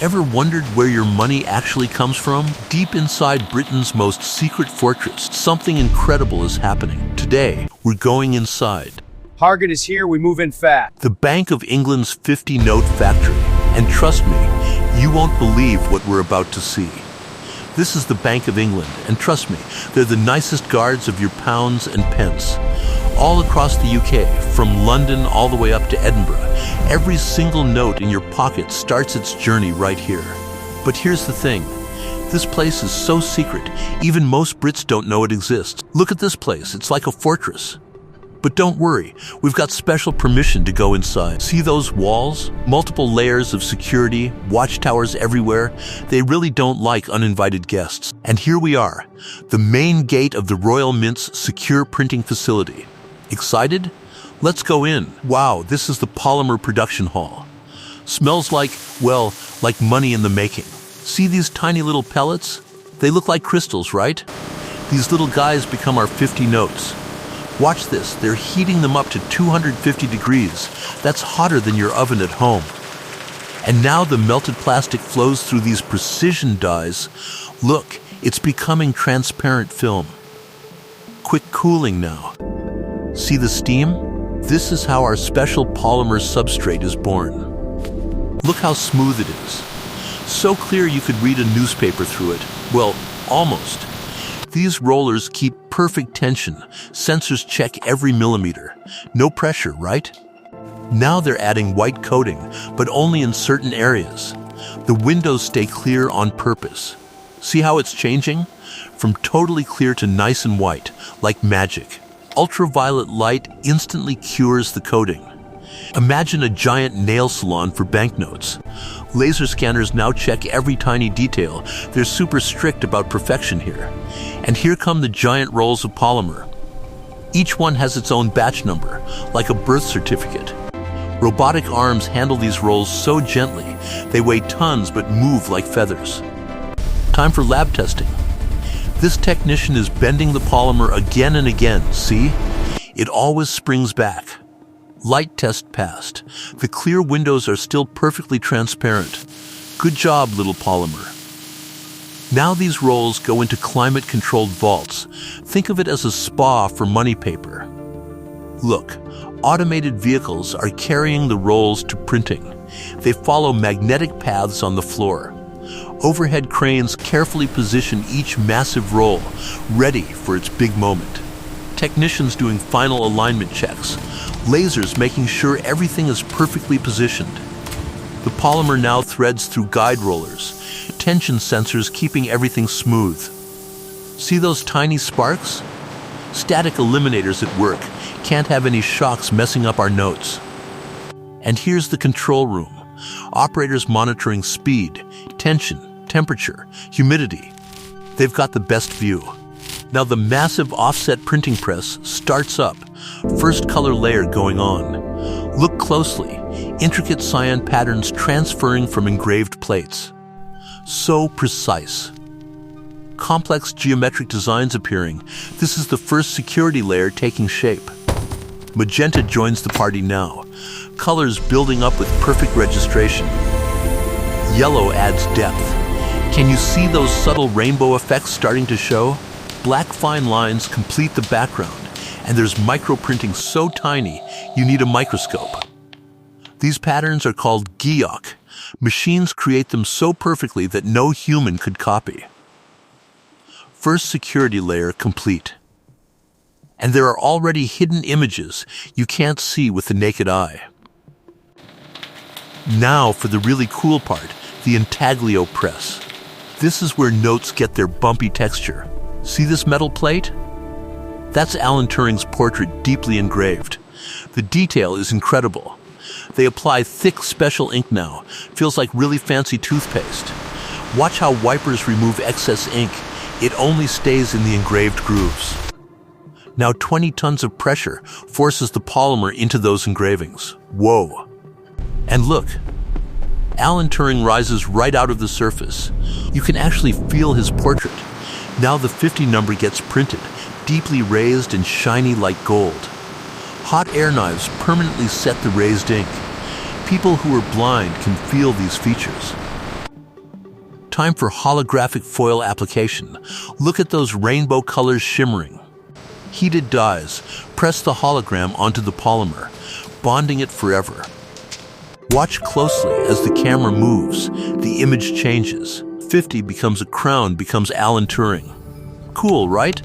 Ever wondered where your money actually comes from? Deep inside Britain's most secret fortress, something incredible is happening. Today, we're going inside. Target is here, we move in fast. The Bank of England's 50-note factory. And trust me, you won't believe what we're about to see. This is the Bank of England, and trust me, they're the nicest guards of your pounds and pence. All across the UK, from London all the way up to Edinburgh, every single note in your pocket starts its journey right here. But here's the thing. This place is so secret, even most Brits don't know it exists. Look at this place, it's like a fortress. But don't worry, we've got special permission to go inside. See those walls? Multiple layers of security, watchtowers everywhere. They really don't like uninvited guests. And here we are, the main gate of the Royal Mint's secure printing facility. Excited? Let's go in. Wow, this is the polymer production hall. Smells like, well, like money in the making. See these tiny little pellets? They look like crystals, right? These little guys become our 50 notes. Watch this, they're heating them up to 250 degrees. That's hotter than your oven at home. And now the melted plastic flows through these precision dies. Look, it's becoming transparent film. Quick cooling now. See the steam? This is how our special polymer substrate is born. Look how smooth it is. So clear you could read a newspaper through it. Well, almost. These rollers keep perfect tension. Sensors check every millimeter. No pressure, right? Now they're adding white coating, but only in certain areas. The windows stay clear on purpose. See how it's changing? From totally clear to nice and white, like magic. Ultraviolet light instantly cures the coating. Imagine a giant nail salon for banknotes. Laser scanners now check every tiny detail. They're super strict about perfection here. And here come the giant rolls of polymer. Each one has its own batch number, like a birth certificate. Robotic arms handle these rolls so gently, they weigh tons but move like feathers. Time for lab testing. This technician is bending the polymer again and again, see? It always springs back. Light test passed. The clear windows are still perfectly transparent. Good job, little polymer. Now these rolls go into climate-controlled vaults. Think of it as a spa for money paper. Look, automated vehicles are carrying the rolls to printing. They follow magnetic paths on the floor. Overhead cranes carefully position each massive roll, ready for its big moment. Technicians doing final alignment checks. Lasers making sure everything is perfectly positioned. The polymer now threads through guide rollers, tension sensors keeping everything smooth. See those tiny sparks? Static eliminators at work, can't have any shocks messing up our notes. And here's the control room. Operators monitoring speed, tension, temperature, humidity. They've got the best view. Now the massive offset printing press starts up. First color layer going on. Look closely. Intricate cyan patterns transferring from engraved plates. So precise. Complex geometric designs appearing. This is the first security layer taking shape. Magenta joins the party now. Colors building up with perfect registration. Yellow adds depth. Can you see those subtle rainbow effects starting to show? Black fine lines complete the background. And there's microprinting so tiny, you need a microscope. These patterns are called geoc. Machines create them so perfectly that no human could copy. First security layer complete. And there are already hidden images you can't see with the naked eye. Now for the really cool part, the intaglio press. This is where notes get their bumpy texture. See this metal plate? That's Alan Turing's portrait deeply engraved. The detail is incredible. They apply thick special ink now. Feels like really fancy toothpaste. Watch how wipers remove excess ink. It only stays in the engraved grooves. Now 20 tons of pressure forces the polymer into those engravings. Whoa. And look, Alan Turing rises right out of the surface. You can actually feel his portrait. Now the 50 number gets printed, deeply raised and shiny like gold. Hot air knives permanently set the raised ink. People who are blind can feel these features. Time for holographic foil application. Look at those rainbow colors shimmering. Heated dyes. Press the hologram onto the polymer, bonding it forever. Watch closely as the camera moves. The image changes. 50 becomes a crown, becomes Alan Turing. Cool, right?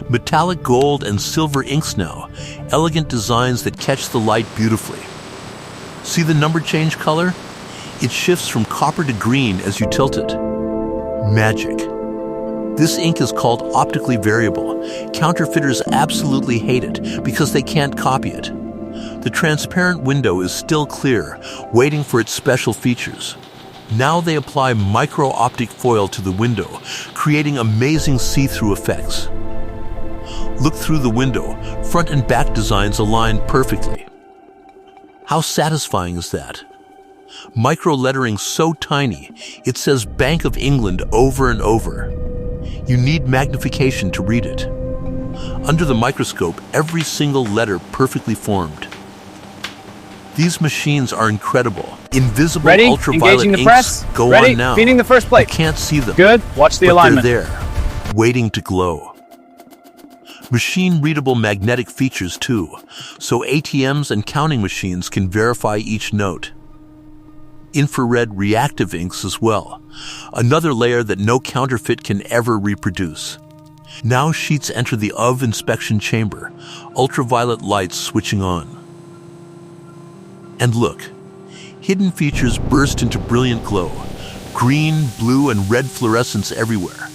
Metallic gold and silver inks now. Elegant designs that catch the light beautifully. See the number change color? It shifts from copper to green as you tilt it. Magic. This ink is called optically variable. Counterfeiters absolutely hate it because they can't copy it. The transparent window is still clear, waiting for its special features. Now they apply micro-optic foil to the window, creating amazing see-through effects. Look through the window, front and back designs align perfectly. How satisfying is that? Micro lettering so tiny, it says Bank of England over and over. You need magnification to read it. Under the microscope, every single letter perfectly formed. These machines are incredible. Invisible Ready? ultraviolet Engaging the inks press. go Ready? on now. Feeding the first You plate. can't see them. Good. Watch the but alignment. they're there, waiting to glow. Machine-readable magnetic features too, so ATMs and counting machines can verify each note. Infrared reactive inks as well, another layer that no counterfeit can ever reproduce. Now sheets enter the OV inspection chamber, ultraviolet lights switching on. And look, hidden features burst into brilliant glow, green, blue, and red fluorescence everywhere.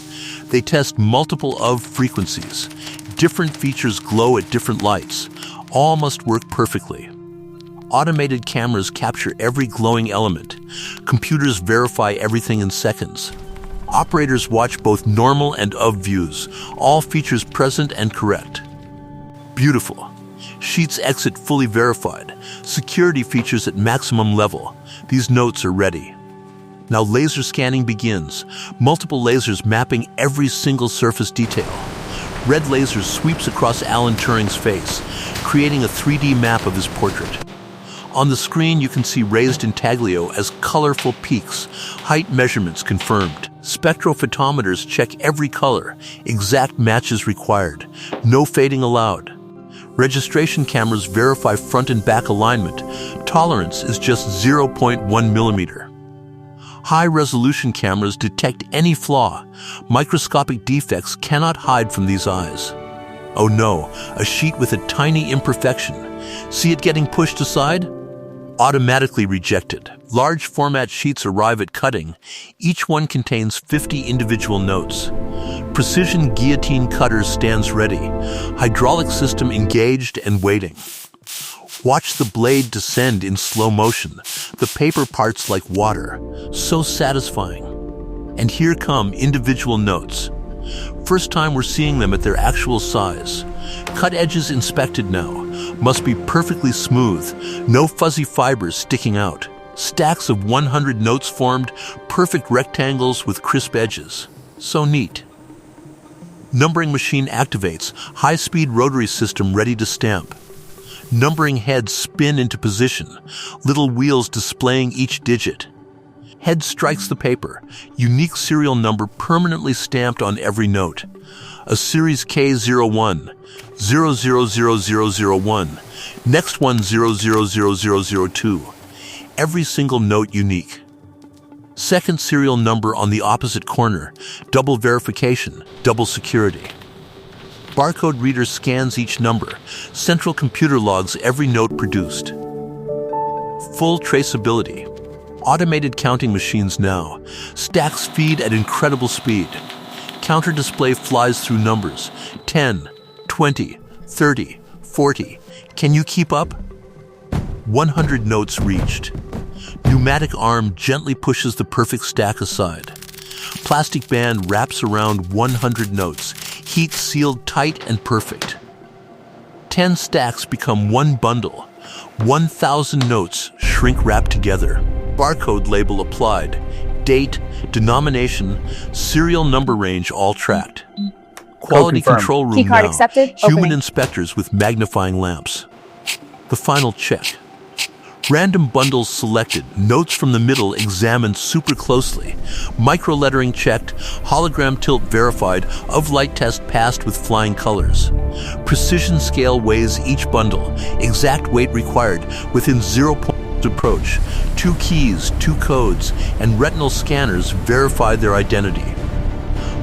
They test multiple OV frequencies. Different features glow at different lights. All must work perfectly. Automated cameras capture every glowing element. Computers verify everything in seconds. Operators watch both normal and OV views, all features present and correct. Beautiful. Sheets exit fully verified. Security features at maximum level. These notes are ready. Now laser scanning begins. Multiple lasers mapping every single surface detail. Red laser sweeps across Alan Turing's face, creating a 3D map of his portrait. On the screen, you can see raised intaglio as colorful peaks, height measurements confirmed. Spectrophotometers check every color, exact matches required, no fading allowed. Registration cameras verify front and back alignment. Tolerance is just 0.1 millimeter. High-resolution cameras detect any flaw. Microscopic defects cannot hide from these eyes. Oh no, a sheet with a tiny imperfection. See it getting pushed aside? Automatically rejected. Large format sheets arrive at cutting. Each one contains 50 individual notes. Precision guillotine cutter stands ready. Hydraulic system engaged and waiting. Watch the blade descend in slow motion. The paper parts like water. So satisfying. And here come individual notes. First time we're seeing them at their actual size. Cut edges inspected now. Must be perfectly smooth. No fuzzy fibers sticking out. Stacks of 100 notes formed, perfect rectangles with crisp edges. So neat. Numbering machine activates. High-speed rotary system ready to stamp. Numbering heads spin into position, little wheels displaying each digit. Head strikes the paper, unique serial number permanently stamped on every note. A series K01, 000001, next one 000002. Every single note unique. Second serial number on the opposite corner, double verification, double security. Barcode reader scans each number. Central computer logs every note produced. Full traceability. Automated counting machines now. Stacks feed at incredible speed. Counter display flies through numbers. 10, 20, 30, 40. Can you keep up? 100 notes reached. Pneumatic arm gently pushes the perfect stack aside. Plastic band wraps around 100 notes. Heat sealed tight and perfect. 10 stacks become one bundle. 1,000 notes shrink wrapped together. Barcode label applied. Date, denomination, serial number range all tracked. Quality Confirmed. control room Keycard now. accepted. Human Opening. inspectors with magnifying lamps. The final check. Random bundles selected, notes from the middle examined super closely, micro-lettering checked, hologram tilt verified, of light test passed with flying colors. Precision scale weighs each bundle, exact weight required within 0 approach. 2 keys, 2 codes, and retinal scanners verify their identity.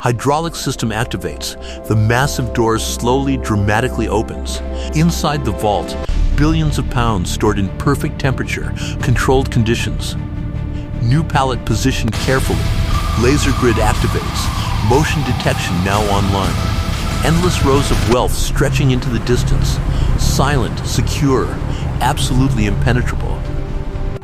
Hydraulic system activates. The massive door slowly, dramatically opens. Inside the vault, billions of pounds stored in perfect temperature, controlled conditions. New pallet positioned carefully. Laser grid activates. Motion detection now online. Endless rows of wealth stretching into the distance. Silent, secure, absolutely impenetrable.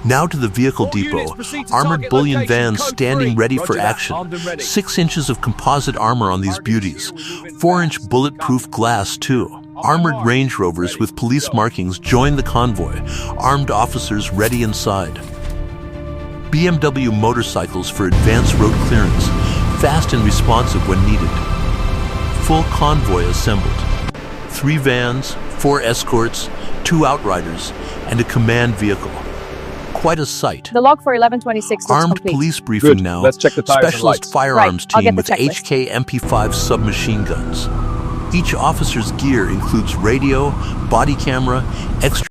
Now to the vehicle depot, armored bullion vans standing ready for action. 6 inches of composite armor on these beauties. 4-inch bulletproof glass too. Armored Range Rovers with police markings join the convoy, armed officers ready inside. BMW motorcycles for advanced road clearance, fast and responsive when needed. Full convoy assembled. 3 vans, 4 escorts, 2 outriders, and a command vehicle. Quite a sight. The log for 1126 looks Armed complete. police briefing Good. now. Let's check the tires and Specialist lights. firearms Right. I'll team get with the checklist. HK MP5 submachine guns. Each officer's gear includes radio, body camera, extra